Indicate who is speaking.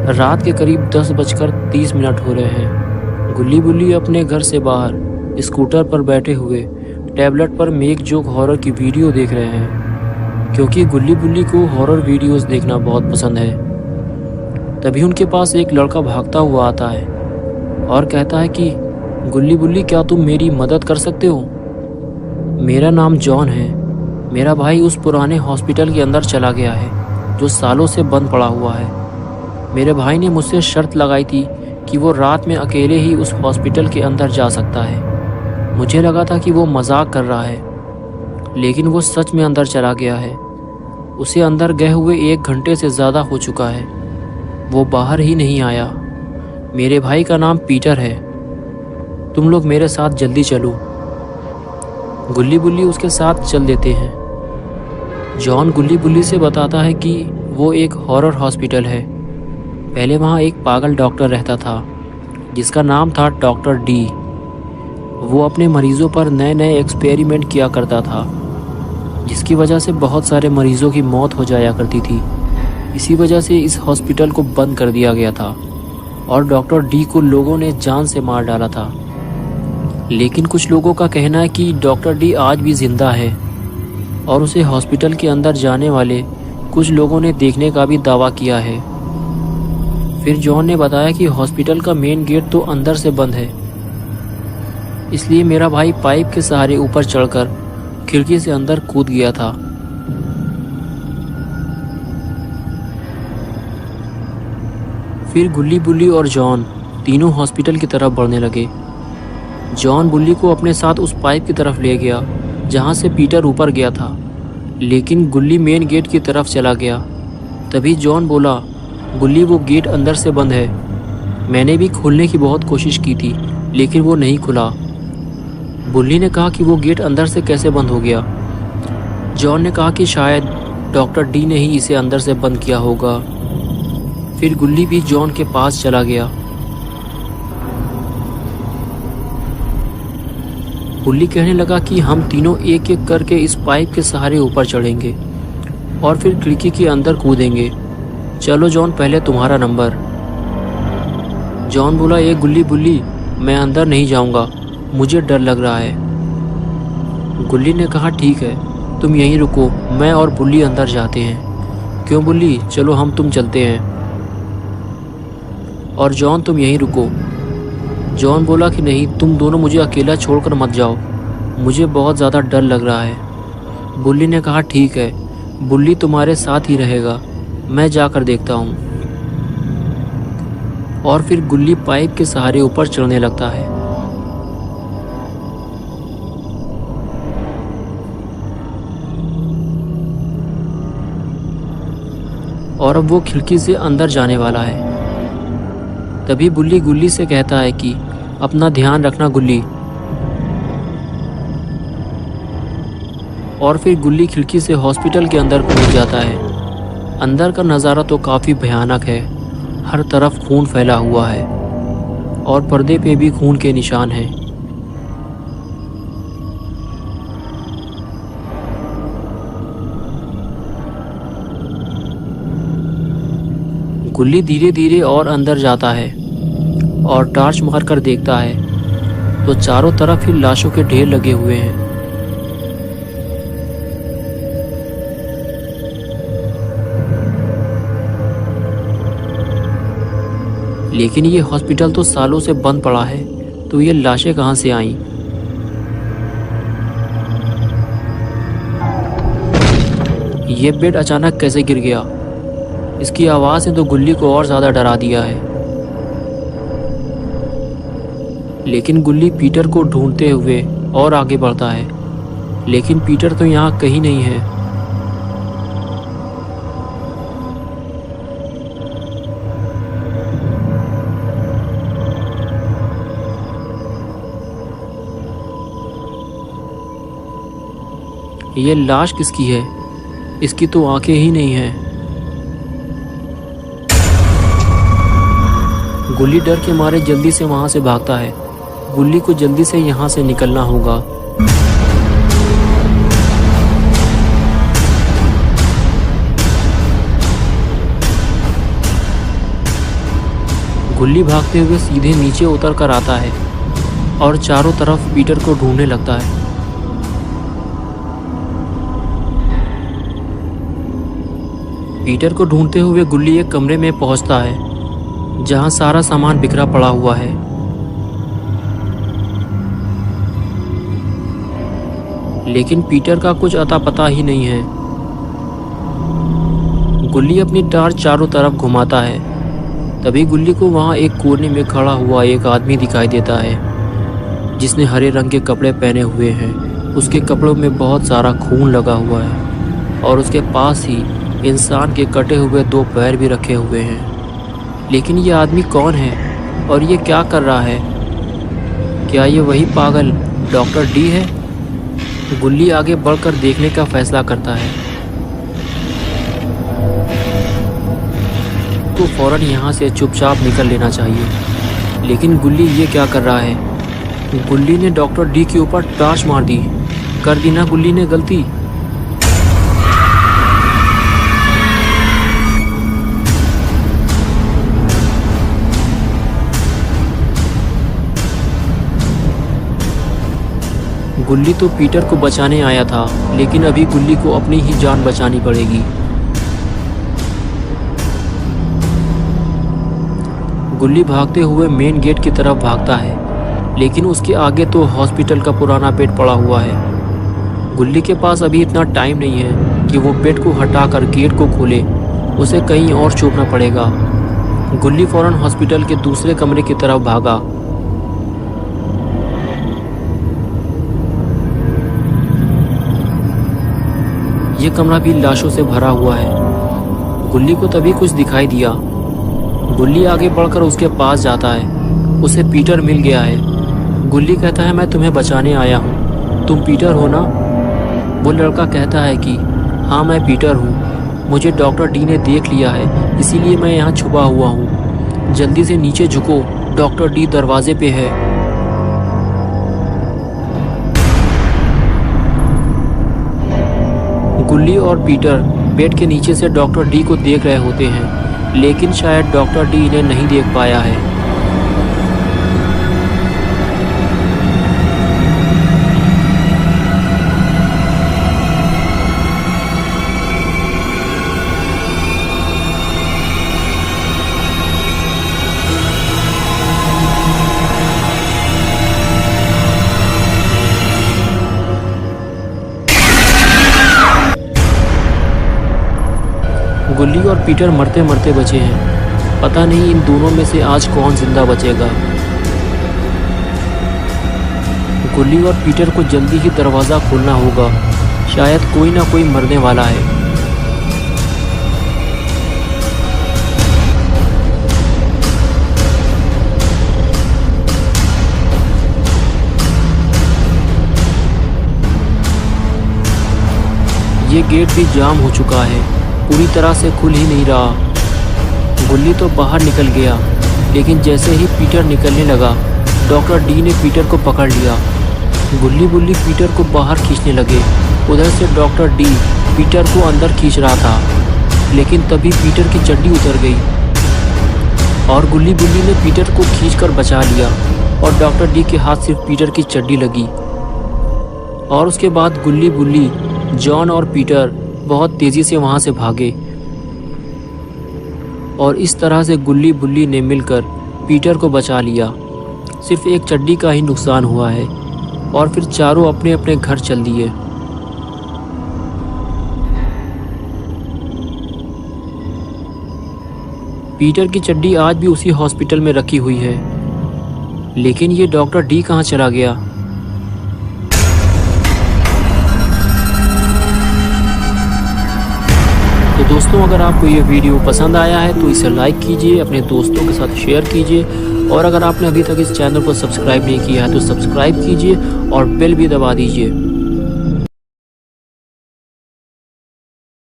Speaker 1: रात के करीब 10:30 हो रहे हैं। गुल्ली बुल्ली अपने घर से बाहर स्कूटर पर बैठे हुए टैबलेट पर मेक जोक हॉरर की वीडियो देख रहे हैं, क्योंकि गुल्ली बुल्ली को हॉरर वीडियोस देखना बहुत पसंद है। तभी उनके पास एक लड़का भागता हुआ आता है और कहता है कि गुल्ली बुल्ली, क्या तुम मेरी मदद कर सकते हो? मेरा नाम जॉन है। मेरा भाई उस पुराने हॉस्पिटल के अंदर चला गया है जो सालों से बंद पड़ा हुआ है। मेरे भाई ने मुझसे शर्त लगाई थी कि वो रात में अकेले ही उस हॉस्पिटल के अंदर जा सकता है। मुझे लगा था कि वो मजाक कर रहा है, लेकिन वो सच में अंदर चला गया है। उसे अंदर गए हुए 1 घंटे से ज़्यादा हो चुका है। वो बाहर ही नहीं आया। मेरे भाई का नाम पीटर है। तुम लोग मेरे साथ जल्दी चलो। गुल्ली बुल्ली उसके साथ चल देते हैं। जॉन गुल्ली बुल्ली से बताता है कि वो एक हॉरर हॉस्पिटल है। पहले वहाँ एक पागल डॉक्टर रहता था जिसका नाम था डॉक्टर डी। वो अपने मरीज़ों पर नए नए एक्सपेरिमेंट किया करता था, जिसकी वजह से बहुत सारे मरीज़ों की मौत हो जाया करती थी। इसी वजह से इस हॉस्पिटल को बंद कर दिया गया था और डॉक्टर डी को लोगों ने जान से मार डाला था। लेकिन कुछ लोगों का कहना है कि डॉक्टर डी आज भी ज़िंदा है और उसे हॉस्पिटल के अंदर जाने वाले कुछ लोगों ने देखने का भी दावा किया है। फिर जॉन ने बताया कि हॉस्पिटल का मेन गेट तो अंदर से बंद है, इसलिए मेरा भाई पाइप के सहारे ऊपर चढ़कर खिड़की से अंदर कूद गया था। फिर गुल्ली बुल्ली और जॉन तीनों हॉस्पिटल की तरफ बढ़ने लगे। जॉन बुल्ली को अपने साथ उस पाइप की तरफ ले गया जहां से पीटर ऊपर गया था, लेकिन गुल्ली मेन गेट की तरफ चला गया। तभी जॉन बोला, गुल्ली, वो गेट अंदर से बंद है। मैंने भी खोलने की बहुत कोशिश की थी, लेकिन वो नहीं खुला। बुल्ली ने कहा कि वो गेट अंदर से कैसे बंद हो गया। जॉन ने कहा कि शायद डॉक्टर डी ने ही इसे अंदर से बंद किया होगा। फिर गुल्ली भी जॉन के पास चला गया। गुल्ली कहने लगा कि हम तीनों एक एक करके इस पाइप के सहारे ऊपर चढ़ेंगे और फिर खिड़की के अंदर कूदेंगे। चलो जॉन, पहले तुम्हारा नंबर। जॉन बोला, एक गुल्ली बुल्ली, मैं अंदर नहीं जाऊंगा, मुझे डर लग रहा है। गुल्ली ने कहा, ठीक है, तुम यहीं रुको, मैं और बुल्ली अंदर जाते हैं। क्यों बुल्ली, चलो हम तुम चलते हैं। और जॉन, तुम यहीं रुको। जॉन बोला कि नहीं, तुम दोनों मुझे अकेला छोड़कर मत जाओ, मुझे बहुत ज़्यादा डर लग रहा है। बुल्ली ने कहा, ठीक है, बुल्ली तुम्हारे साथ ही रहेगा, मैं जाकर देखता हूँ। और फिर गुल्ली पाइप के सहारे ऊपर चढ़ने लगता है। और अब वो खिड़की से अंदर जाने वाला है। तभी बुल्ली गुल्ली से कहता है कि अपना ध्यान रखना गुल्ली। और फिर गुल्ली खिड़की से हॉस्पिटल के अंदर कूद जाता है। अंदर का नज़ारा तो काफ़ी भयानक है। हर तरफ खून फैला हुआ है और पर्दे पे भी खून के निशान हैं। गुल्ली धीरे धीरे और अंदर जाता है और टॉर्च मारकर देखता है तो चारों तरफ ही लाशों के ढेर लगे हुए हैं। लेकिन ये हॉस्पिटल तो सालों से बंद पड़ा है, तो ये लाशें कहां से आईं? ये बेड अचानक कैसे गिर गया? इसकी आवाज़ ने तो गुल्ली को और ज़्यादा डरा दिया है। लेकिन गुल्ली पीटर को ढूंढते हुए और आगे बढ़ता है, लेकिन पीटर तो यहाँ कहीं नहीं है। ये लाश किसकी है? इसकी तो आंखें ही नहीं हैं। गुल्ली डर के मारे जल्दी से वहां से भागता है। गुल्ली को जल्दी से यहाँ से निकलना होगा। गुल्ली भागते हुए सीधे नीचे उतर कर आता है और चारों तरफ पीटर को ढूंढने लगता है। पीटर को ढूंढते हुए गुल्ली एक कमरे में पहुंचता है जहां सारा सामान बिखरा पड़ा हुआ है। लेकिन पीटर का कुछ अता पता ही नहीं है। गुल्ली अपनी टार्च चारों तरफ घुमाता है। तभी गुल्ली को वहां एक कोने में खड़ा हुआ एक आदमी दिखाई देता है जिसने हरे रंग के कपड़े पहने हुए हैं। उसके कपड़ों में बहुत सारा खून लगा हुआ है और उसके पास ही इंसान के कटे हुए 2 पैर भी रखे हुए हैं। लेकिन ये आदमी कौन है और ये क्या कर रहा है? क्या ये वही पागल डॉक्टर डी है? गुल्ली आगे बढ़कर देखने का फैसला करता है। तो फौरन यहाँ से चुपचाप निकल लेना चाहिए। लेकिन गुल्ली ये क्या कर रहा है? गुल्ली ने डॉक्टर डी के ऊपर टार्च मार दी। कर दी ना गुल्ली ने गलती। गुल्ली तो पीटर को बचाने आया था, लेकिन अभी गुल्ली को अपनी ही जान बचानी पड़ेगी। गुल्ली भागते हुए मेन गेट की तरफ भागता है, लेकिन उसके आगे तो हॉस्पिटल का पुराना बेड पड़ा हुआ है। गुल्ली के पास अभी इतना टाइम नहीं है कि वो बेड को हटाकर गेट को खोले। उसे कहीं और छुपना पड़ेगा। गुल्ली फौरन हॉस्पिटल के दूसरे कमरे की तरफ भागा। ये कमरा भी लाशों से भरा हुआ है। गुल्ली को तभी कुछ दिखाई दिया। गुल्ली आगे बढ़कर उसके पास जाता है। उसे पीटर मिल गया है। गुल्ली कहता है, मैं तुम्हें बचाने आया हूँ। तुम पीटर हो ना? वो लड़का कहता है कि हाँ मैं पीटर हूँ। मुझे डॉक्टर डी ने देख लिया है, इसीलिए मैं यहाँ छुपा हुआ हूँ। जल्दी से नीचे झुको, डॉक्टर डी दरवाजे पे है। गुल्ली और पीटर बेड के नीचे से डॉक्टर डी को देख रहे होते हैं, लेकिन शायद डॉक्टर डी इन्हें नहीं देख पाया है। गुल्ली और पीटर मरते मरते बचे हैं। पता नहीं इन दोनों में से आज कौन जिंदा बचेगा। गुल्ली और पीटर को जल्दी ही दरवाज़ा खोलना होगा। शायद कोई ना कोई मरने वाला है। ये गेट भी जाम हो चुका है, पूरी तरह से खुल ही नहीं रहा। गुल्ली तो बाहर निकल गया, लेकिन जैसे ही पीटर निकलने लगा, डॉक्टर डी ने पीटर को पकड़ लिया। गुल्ली बुल्ली पीटर को बाहर खींचने लगे। उधर से डॉक्टर डी पीटर को अंदर खींच रहा था, लेकिन तभी पीटर की चड्डी उतर गई और गुल्ली बुल्ली ने पीटर को खींचकर बचा लिया और डॉक्टर डी के हाथ सिर्फ पीटर की चड्डी लगी। और उसके बाद गुल्ली बुल्ली, जॉन और पीटर बहुत तेज़ी से वहाँ से भागे और इस तरह से गुल्ली बुल्ली ने मिलकर पीटर को बचा लिया। सिर्फ एक चड्डी का ही नुकसान हुआ है और फिर चारों अपने अपने घर चल दिए। पीटर की चड्डी आज भी उसी हॉस्पिटल में रखी हुई है, लेकिन ये डॉक्टर डी कहाँ चला गया? तो दोस्तों, अगर आपको ये वीडियो पसंद आया है तो इसे लाइक कीजिए, अपने दोस्तों के साथ शेयर कीजिए और अगर आपने अभी तक इस चैनल को सब्सक्राइब नहीं किया है तो सब्सक्राइब कीजिए और बेल भी दबा दीजिए।